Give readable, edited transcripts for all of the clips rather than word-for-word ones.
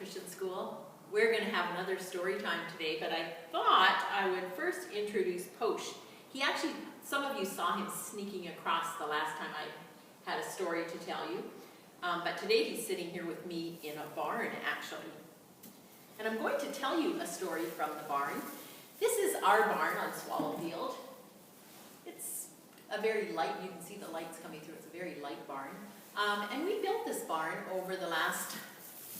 Christian School. We're going to have another story time today, but I thought I would first introduce Posh. He actually, some of you saw him sneaking across the last time I had a story to tell you. But today he's sitting here with me in a barn, actually. And I'm going to tell you a story from the barn. This is our barn on Swallowfield. It's a very light, you can see the lights coming through, it's a very light barn. And we built this barn over the last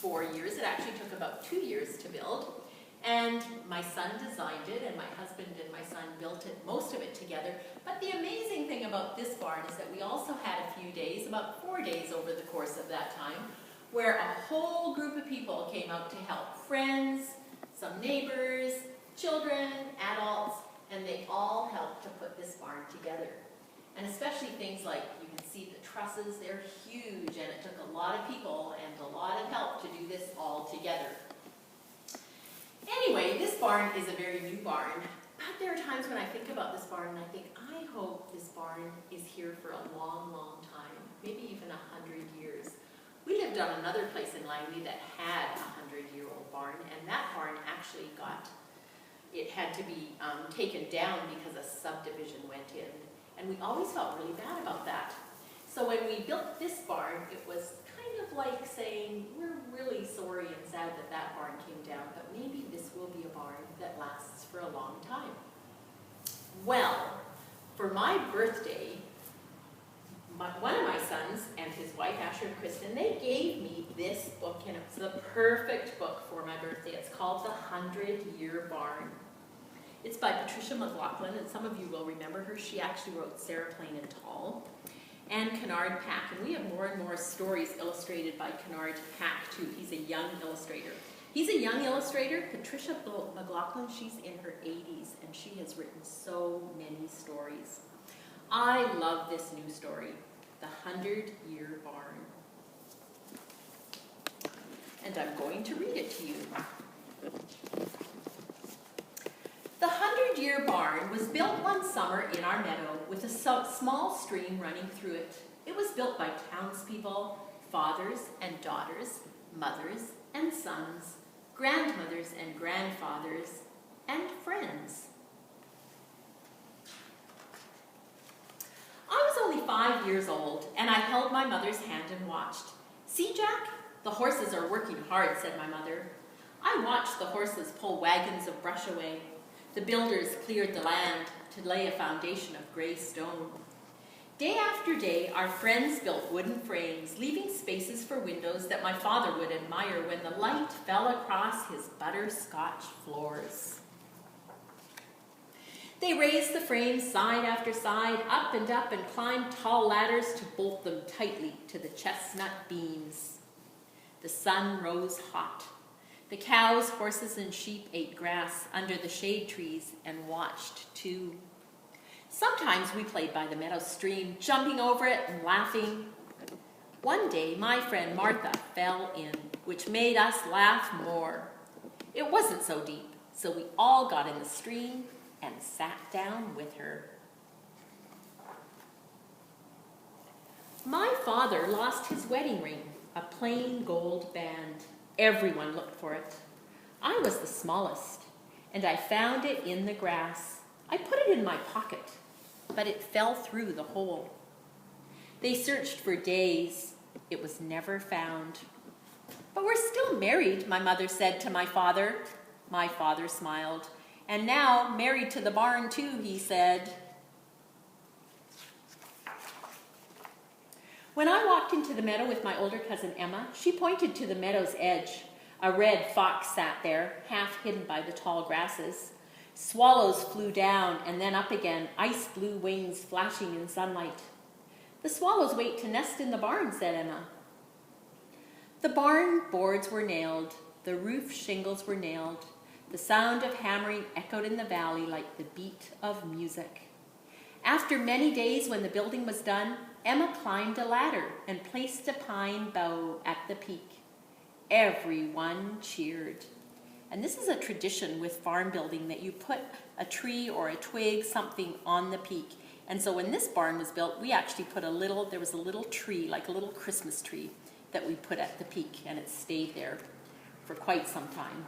4 years. It actually took about 2 years to build. And my son designed it, and my husband and my son built it, most of it together. But the amazing thing about this barn is that we also had a few days, about 4 days over the course of that time, where a whole group of people came out to help. Friends, some neighbors, children, adults, and they all helped to put this barn together. And especially things like, you can see the trusses, they're huge, and it took a lot of people and a lot of help to do this all together. Anyway, this barn is a very new barn, but there are times when I think about this barn and I think, I hope this barn is here for a long, long time, maybe even 100 years. We lived on another place in Langley that had a 100-year-old barn, and that barn actually it had to be taken down because a subdivision went in. And we always felt really bad about that. So when we built this barn, it was kind of like saying, we're really sorry and sad that that barn came down, but maybe this will be a barn that lasts for a long time. Well, for my birthday, one of my sons and his wife, Asher and Kristen, they gave me this book, and it's the perfect book for my birthday. It's called The 100-Year Barn. It's by Patricia MacLachlan, and some of you will remember her. She actually wrote Sarah Plain and Tall and Kenard Pack, and we have more and more stories illustrated by Kenard Pack too. He's a young illustrator. He's a young illustrator. Patricia MacLachlan, she's in her 80s, and she has written so many stories. I love this new story, The 100-Year Barn. And I'm going to read it to you. The 100-Year Barn was built one summer in our meadow with a small stream running through it. It was built by townspeople, fathers and daughters, mothers and sons, grandmothers and grandfathers, and friends. I was only 5 years old, and I held my mother's hand and watched. "See, Jack, the horses are working hard," said my mother. I watched the horses pull wagons of brush away. The builders cleared the land to lay a foundation of gray stone. Day after day, our friends built wooden frames, leaving spaces for windows that my father would admire when the light fell across his butterscotch floors. They raised the frames side after side, up, and climbed tall ladders to bolt them tightly to the chestnut beams. The sun rose hot. The cows, horses, and sheep ate grass under the shade trees and watched too. Sometimes we played by the meadow stream, jumping over it and laughing. One day, my friend Martha fell in, which made us laugh more. It wasn't so deep, so we all got in the stream and sat down with her. My father lost his wedding ring, a plain gold band. Everyone looked for it. I was the smallest, and I found it in the grass. I put it in my pocket, but it fell through the hole. They searched for days. It was never found. "But we're still married," my mother said to my father. My father smiled. "And now married to the barn too," he said. When I walked into the meadow with my older cousin Emma, she pointed to the meadow's edge. A red fox sat there, half hidden by the tall grasses. Swallows flew down and then up again, ice blue wings flashing in sunlight. "The swallows wait to nest in the barn," said Emma. The barn boards were nailed. The roof shingles were nailed. The sound of hammering echoed in the valley like the beat of music. After many days, when the building was done, Emma climbed a ladder and placed a pine bough at the peak. Everyone cheered. And this is a tradition with farm building, that you put a tree or a twig, something on the peak. And so when this barn was built, we actually put there was a little tree, like a little Christmas tree, that we put at the peak, and it stayed there for quite some time.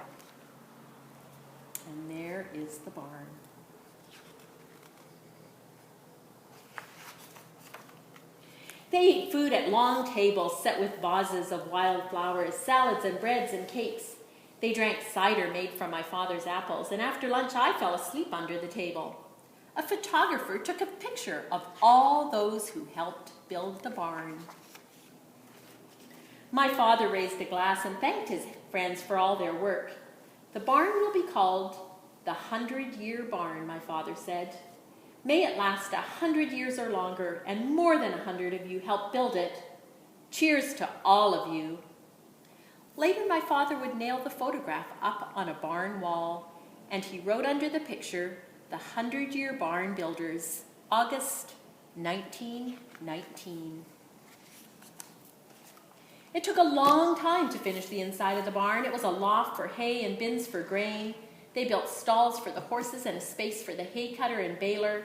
And there is the barn. They ate food at long tables set with vases of wild flowers, salads and breads and cakes. They drank cider made from my father's apples, and after lunch I fell asleep under the table. A photographer took a picture of all those who helped build the barn. My father raised a glass and thanked his friends for all their work. The barn will be called the 100-Year Barn, my father said. May it last 100 years or longer, and more than 100 of you helped build it. Cheers to all of you. Later, my father would nail the photograph up on a barn wall, and he wrote under the picture, the 100-Year Barn Builders, August 1919. It took a long time to finish the inside of the barn. It was a loft for hay and bins for grain. They built stalls for the horses and a space for the hay cutter and baler.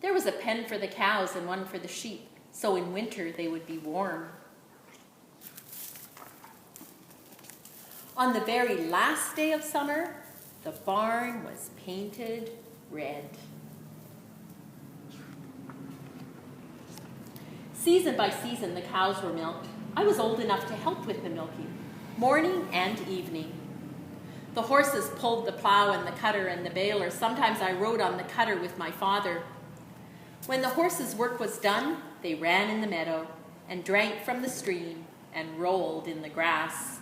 There was a pen for the cows and one for the sheep, so in winter they would be warm. On the very last day of summer, the barn was painted red. Season by season, the cows were milked. I was old enough to help with the milking, morning and evening. The horses pulled the plow and the cutter and the baler. Sometimes I rode on the cutter with my father. When the horses' work was done, they ran in the meadow and drank from the stream and rolled in the grass.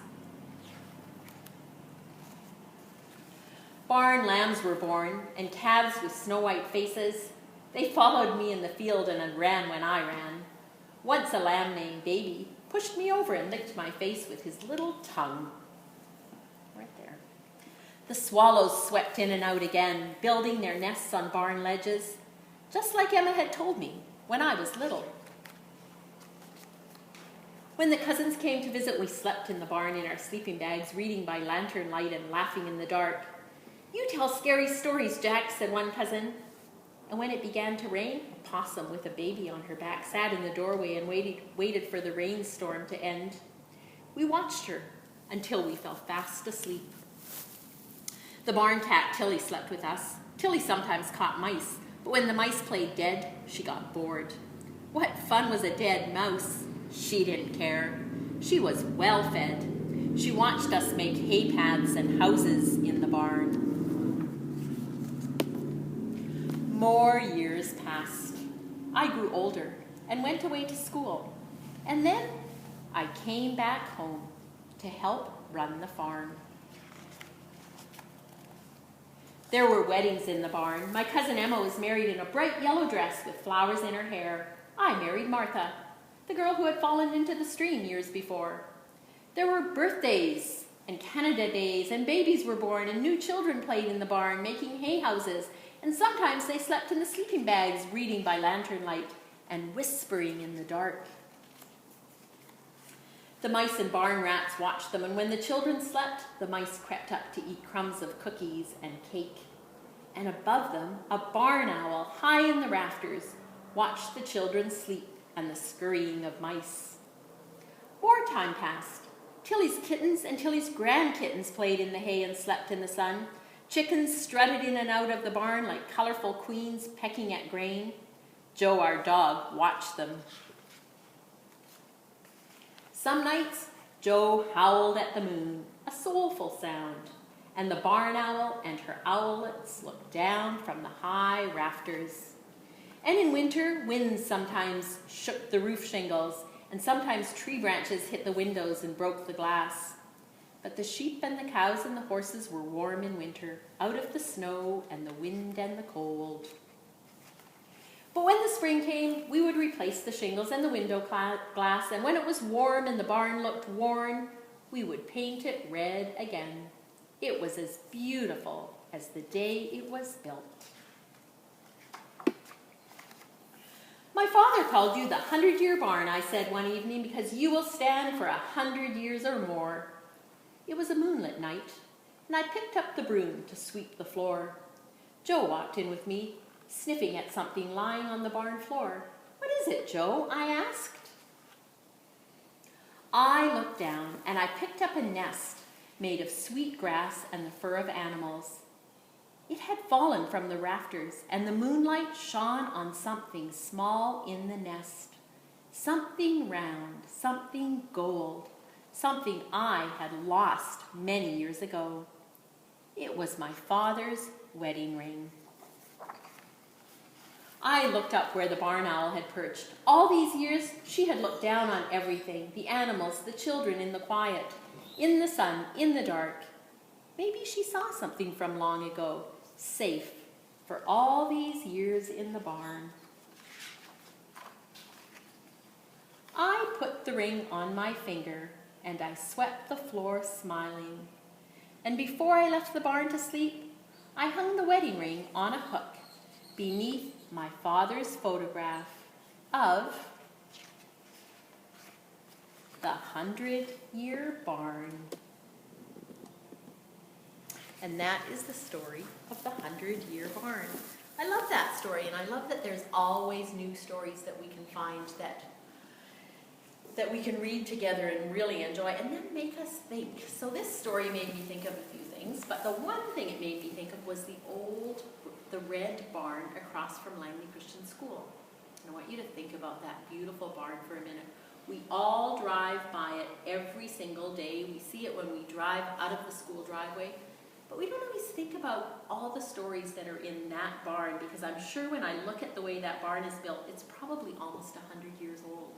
Barn lambs were born, and calves with snow-white faces. They followed me in the field and ran when I ran. Once a lamb named Baby pushed me over and licked my face with his little tongue. Right there. The swallows swept in and out again, building their nests on barn ledges, just like Emma had told me when I was little. When the cousins came to visit, we slept in the barn in our sleeping bags, reading by lantern light and laughing in the dark. "You tell scary stories, Jack," said one cousin. And when it began to rain, a possum with a baby on her back sat in the doorway and waited for the rainstorm to end. We watched her until we fell fast asleep. The barn cat, Tilly, slept with us. Tilly sometimes caught mice, but when the mice played dead, she got bored. What fun was a dead mouse? She didn't care. She was well fed. She watched us make hay paths and houses in the barn. More years passed. I grew older and went away to school. And then I came back home to help run the farm. There were weddings in the barn. My cousin Emma was married in a bright yellow dress with flowers in her hair. I married Martha, the girl who had fallen into the stream years before. There were birthdays and Canada days, and babies were born, and new children played in the barn, making hay houses, and sometimes they slept in the sleeping bags, reading by lantern light and whispering in the dark. The mice and barn rats watched them, and when the children slept, the mice crept up to eat crumbs of cookies and cake. And above them, a barn owl, high in the rafters, watched the children sleep and the scurrying of mice. More time passed. Tilly's kittens and Tilly's grandkittens played in the hay and slept in the sun. Chickens strutted in and out of the barn like colorful queens pecking at grain. Joe, our dog, watched them. Some nights, Joe howled at the moon, a soulful sound, and the barn owl and her owlets looked down from the high rafters. And in winter, winds sometimes shook the roof shingles, and sometimes tree branches hit the windows and broke the glass. But the sheep and the cows and the horses were warm in winter, out of the snow and the wind and the cold. But when the spring came, we would replace the shingles and the window glass, and when it was warm and the barn looked worn, we would paint it red again. It was as beautiful as the day it was built. "My father called you the 100-Year Barn," I said one evening, "because you will stand for 100 years or more." It was a moonlit night, and I picked up the broom to sweep the floor. Joe walked in with me, sniffing at something lying on the barn floor. "What is it, Joe?" I asked. I looked down, and I picked up a nest made of sweet grass and the fur of animals. It had fallen from the rafters, and the moonlight shone on something small in the nest. Something round, something gold, something I had lost many years ago. It was my father's wedding ring. I looked up where the barn owl had perched. All these years, she had looked down on everything, the animals, the children in the quiet, in the sun, in the dark. Maybe she saw something from long ago, safe for all these years in the barn. I put the ring on my finger, and I swept the floor smiling. And before I left the barn to sleep, I hung the wedding ring on a hook beneath my father's photograph of the 100-year barn. And that is the story of the 100-year barn. I love that story, and I love that there's always new stories that we can find that we can read together and really enjoy, and then make us think. So this story made me think of a few things, but the one thing it made me think of was the red barn across from Langley Christian School. And I want you to think about that beautiful barn for a minute. We all drive by it every single day. We see it when we drive out of the school driveway. But we don't always think about all the stories that are in that barn, because I'm sure when I look at the way that barn is built, it's probably almost 100 years old.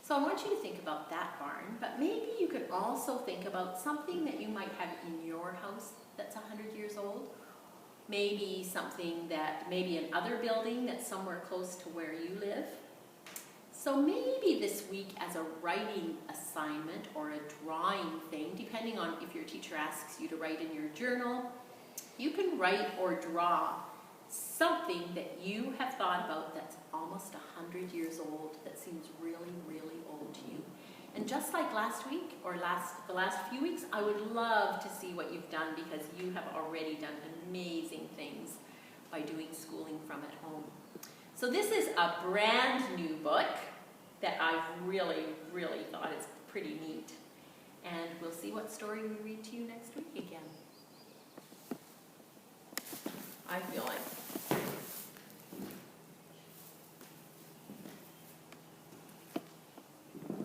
So I want you to think about that barn, but maybe you could also think about something that you might have in your house that's 100 years old. Maybe another building that's somewhere close to where you live. So maybe this week, as a writing assignment or a drawing thing, depending on if your teacher asks you to write in your journal, you can write or draw something that you have thought about that's almost 100 years old, that seems really, really old to you. And just like last week, or the last few weeks, I would love to see what you've done, because you have already done amazing things by doing schooling from at home. So this is a brand new book that I really, really thought is pretty neat. And we'll see what story we read to you next week again. I feel